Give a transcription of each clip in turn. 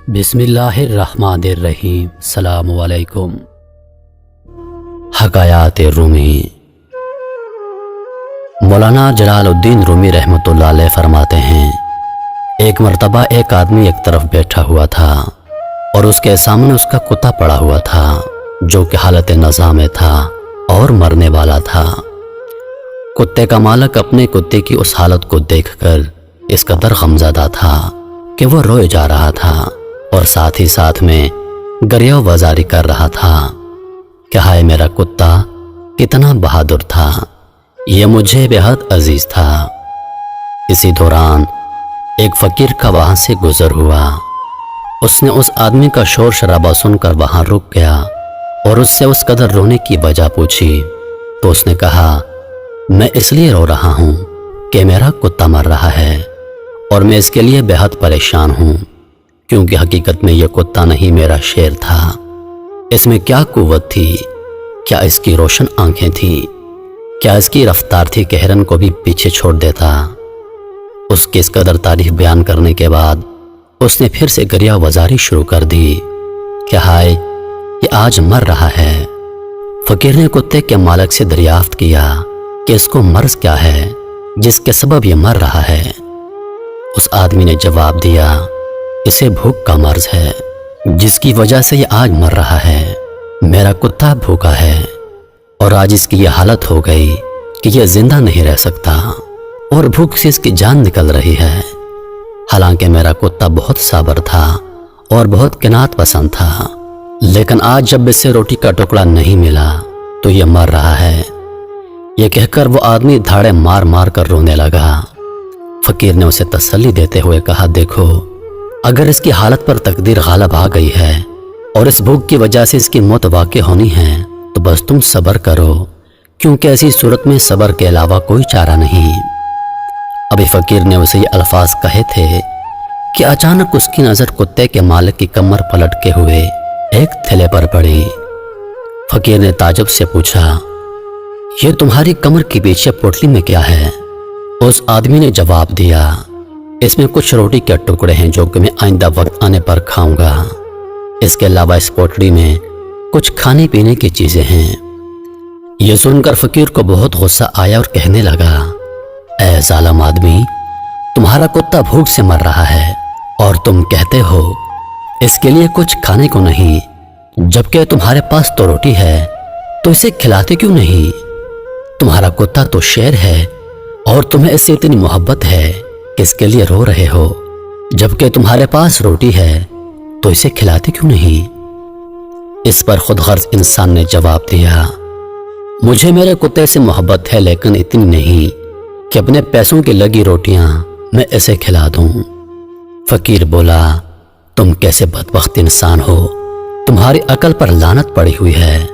بسم اللہ الرحمن الرحیم۔ السلام علیکم۔ حکایات رومی۔ مولانا جلال الدین رومی رحمۃ اللہ علیہ فرماتے ہیں، ایک مرتبہ ایک آدمی ایک طرف بیٹھا ہوا تھا اور اس کے سامنے اس کا کتا پڑا ہوا تھا جو کہ حالت نزا میں تھا اور مرنے والا تھا۔ کتے کا مالک اپنے کتے کی اس حالت کو دیکھ کر اس قدر غمزدہ تھا کہ وہ روئے جا رہا تھا اور ساتھ ہی ساتھ میں گریہ وزاری کر رہا تھا کہ ہائے میرا کتا کتنا بہادر تھا، یہ مجھے بے حد عزیز تھا۔ اسی دوران ایک فقیر کا وہاں سے گزر ہوا۔ اس نے اس آدمی کا شور شرابہ سن کر وہاں رک گیا اور اس سے اس قدر رونے کی وجہ پوچھی تو اس نے کہا، میں اس لیے رو رہا ہوں کہ میرا کتا مر رہا ہے اور میں اس کے لیے بے حد پریشان ہوں، کیونکہ حقیقت میں یہ کتا نہیں میرا شیر تھا۔ اس میں کیا قوت تھی، کیا اس کی روشن آنکھیں تھیں، کیا اس کی رفتار تھی کہ ہرن کو بھی پیچھے چھوڑ دیتا۔ اس کی اس قدر تعریف بیان کرنے کے بعد اس نے پھر سے گریہ وزاری شروع کر دی کہ ہائے یہ آج مر رہا ہے۔ فقیر نے کتے کے مالک سے دریافت کیا کہ اس کو مرض کیا ہے جس کے سبب یہ مر رہا ہے۔ اس آدمی نے جواب دیا، اسے بھوک کا مرض ہے جس کی وجہ سے یہ آج مر رہا ہے۔ میرا کتا بھوکا ہے اور آج اس کی یہ حالت ہو گئی کہ یہ زندہ نہیں رہ سکتا اور بھوک سے اس کی جان نکل رہی ہے۔ حالانکہ میرا کتا بہت صابر تھا اور بہت قناعت پسند تھا، لیکن آج جب اسے روٹی کا ٹکڑا نہیں ملا تو یہ مر رہا ہے۔ یہ کہہ کر وہ آدمی دھاڑے مار مار کر رونے لگا۔ فقیر نے اسے تسلی دیتے ہوئے کہا، دیکھو اگر اس کی حالت پر تقدیر غالب آ گئی ہے اور اس بھوک کی وجہ سے اس کی موت واقع ہونی ہے تو بس تم صبر کرو، کیونکہ ایسی صورت میں صبر کے علاوہ کوئی چارہ نہیں۔ ابھی فقیر نے اسے یہ الفاظ کہے تھے کہ اچانک اس کی نظر کتے کے مالک کی کمر پلٹ کے ہوئے ایک تھیلے پر پڑی۔ فقیر نے تعجب سے پوچھا، یہ تمہاری کمر کے پیچھے پوٹلی میں کیا ہے؟ اس آدمی نے جواب دیا، اس میں کچھ روٹی کے ٹکڑے ہیں جو کہ میں آئندہ وقت آنے پر کھاؤں گا۔ اس کے علاوہ اس پوٹلی میں کچھ کھانے پینے کی چیزیں ہیں۔ یہ سن کر فقیر کو بہت غصہ آیا اور کہنے لگا، اے ظالم آدمی، تمہارا کتا بھوک سے مر رہا ہے اور تم کہتے ہو اس کے لیے کچھ کھانے کو نہیں، جبکہ تمہارے پاس تو روٹی ہے تو اسے کھلاتے کیوں نہیں؟ تمہارا کتا تو شیر ہے اور تمہیں اس سے اتنی محبت ہے کہ اس کے لیے رو رہے ہو، جبکہ تمہارے پاس روٹی ہے تو اسے کھلاتے کیوں نہیں؟ اس پر خود غرض انسان نے جواب دیا، مجھے میرے کتے سے محبت ہے لیکن اتنی نہیں کہ اپنے پیسوں کی لگی روٹیاں میں اسے کھلا دوں۔ فقیر بولا، تم کیسے بدبخت انسان ہو، تمہاری عقل پر لعنت پڑی ہوئی ہے۔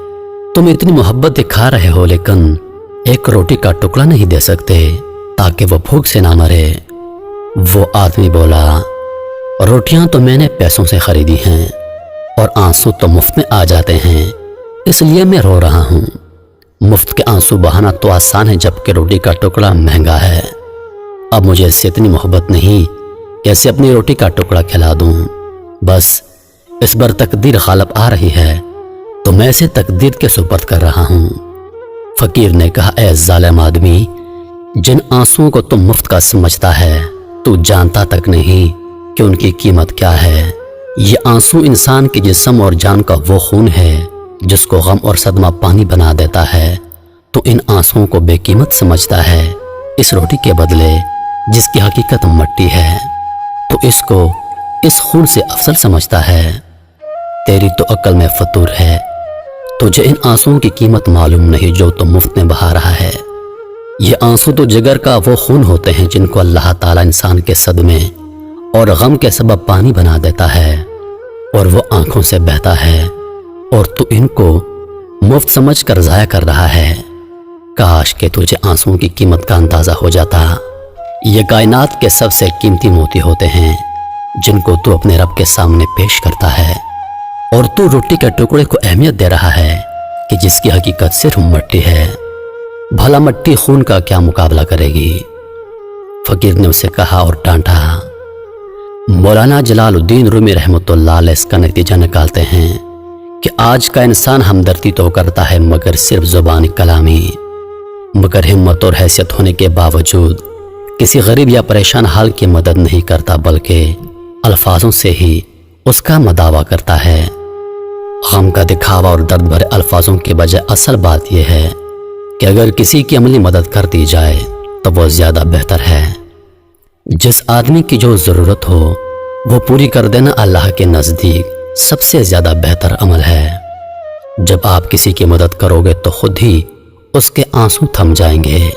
تم اتنی محبت دکھا رہے ہو لیکن ایک روٹی کا ٹکڑا نہیں دے سکتے تاکہ وہ بھوک سے نہ مرے۔ وہ آدمی بولا، روٹیاں تو میں نے پیسوں سے خریدی ہیں اور آنسو تو مفت میں آ جاتے ہیں، اس لیے میں رو رہا ہوں۔ مفت کے آنسو بہانا تو آسان ہے جبکہ روٹی کا ٹکڑا مہنگا ہے۔ اب مجھے اس سے اتنی محبت نہیں کہ اسے اپنی روٹی کا ٹکڑا کھلا دوں، بس اس پر تقدیر غالب آ رہی ہے تو میں اسے تقدیر کے سپرد کر رہا ہوں۔ فقیر نے کہا، اے ظالم آدمی، جن آنسوؤں کو تم مفت کا سمجھتا ہے تو جانتا تک نہیں کہ ان کی قیمت کیا ہے۔ یہ آنسو انسان کے جسم اور جان کا وہ خون ہے جس کو غم اور صدمہ پانی بنا دیتا ہے، تو ان آنسوؤں کو بے قیمت سمجھتا ہے اس روٹی کے بدلے جس کی حقیقت مٹی ہے، تو اس کو اس خون سے افضل سمجھتا ہے۔ تیری تو عقل میں فطور ہے، تجھے ان آنسوؤں کی قیمت معلوم نہیں جو تو مفت میں بہا رہا ہے۔ یہ آنسو تو جگر کا وہ خون ہوتے ہیں جن کو اللہ تعالیٰ انسان کے صدمے اور غم کے سبب پانی بنا دیتا ہے اور وہ آنکھوں سے بہتا ہے، اور تو ان کو مفت سمجھ کر ضائع کر رہا ہے۔ کاش کہ تجھے آنسوؤں کی قیمت کا اندازہ ہو جاتا۔ یہ کائنات کے سب سے قیمتی موتی ہوتے ہیں جن کو تو اپنے رب کے سامنے پیش کرتا ہے، اور تو روٹی کے ٹکڑے کو اہمیت دے رہا ہے کہ جس کی حقیقت صرف مٹی ہے۔ بھلا مٹی خون کا کیا مقابلہ کرے گی؟ فقیر نے اسے کہا اور ڈانٹا، مولانا جلالالدین رومی رحمۃ اللہ علیہ اس کا نتیجہ نکالتے ہیں کہ آج کا انسان ہمدردی تو کرتا ہے مگر صرف زبان کلامی، مگر ہمت اور حیثیت ہونے کے باوجود کسی غریب یا پریشان حال کی مدد نہیں کرتا، بلکہ الفاظوں سے ہی اس کا مداوع کرتا ہے۔ غم کا دکھاوا اور درد بھرے الفاظوں کے بجائے اصل بات یہ ہے کہ اگر کسی کی عملی مدد کر دی جائے تو وہ زیادہ بہتر ہے۔ جس آدمی کی جو ضرورت ہو وہ پوری کر دینا اللہ کے نزدیک سب سے زیادہ بہتر عمل ہے۔ جب آپ کسی کی مدد کرو گے تو خود ہی اس کے آنسو تھم جائیں گے،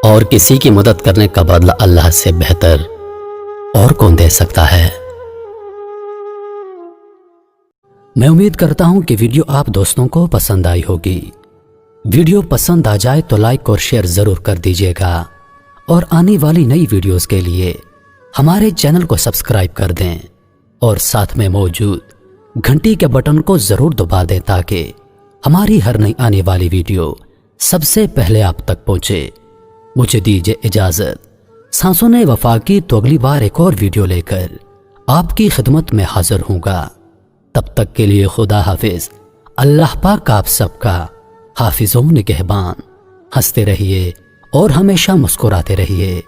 اور کسی کی مدد کرنے کا بدلہ اللہ سے بہتر اور کون دے سکتا ہے۔ میں امید کرتا ہوں کہ ویڈیو آپ دوستوں کو پسند آئی ہوگی۔ ویڈیو پسند آ جائے تو لائک اور شیئر ضرور کر دیجیے گا، اور آنے والی نئی ویڈیوز کے لیے ہمارے چینل کو سبسکرائب کر دیں اور ساتھ میں موجود گھنٹی کے بٹن کو ضرور دبا دیں تاکہ ہماری ہر نئی آنے والی ویڈیو سب سے پہلے آپ تک پہنچے۔ مجھے دیجیے اجازت۔ سانسوں نے وفا کی تو اگلی بار ایک اور ویڈیو لے کر آپ کی خدمت میں حاضر ہوں گا۔ تب تک کے لیے خدا حافظ۔ اللہ پاک آپ سب کا حافظ و نگہبان۔ ہنستے رہیے اور ہمیشہ مسکراتے رہیے۔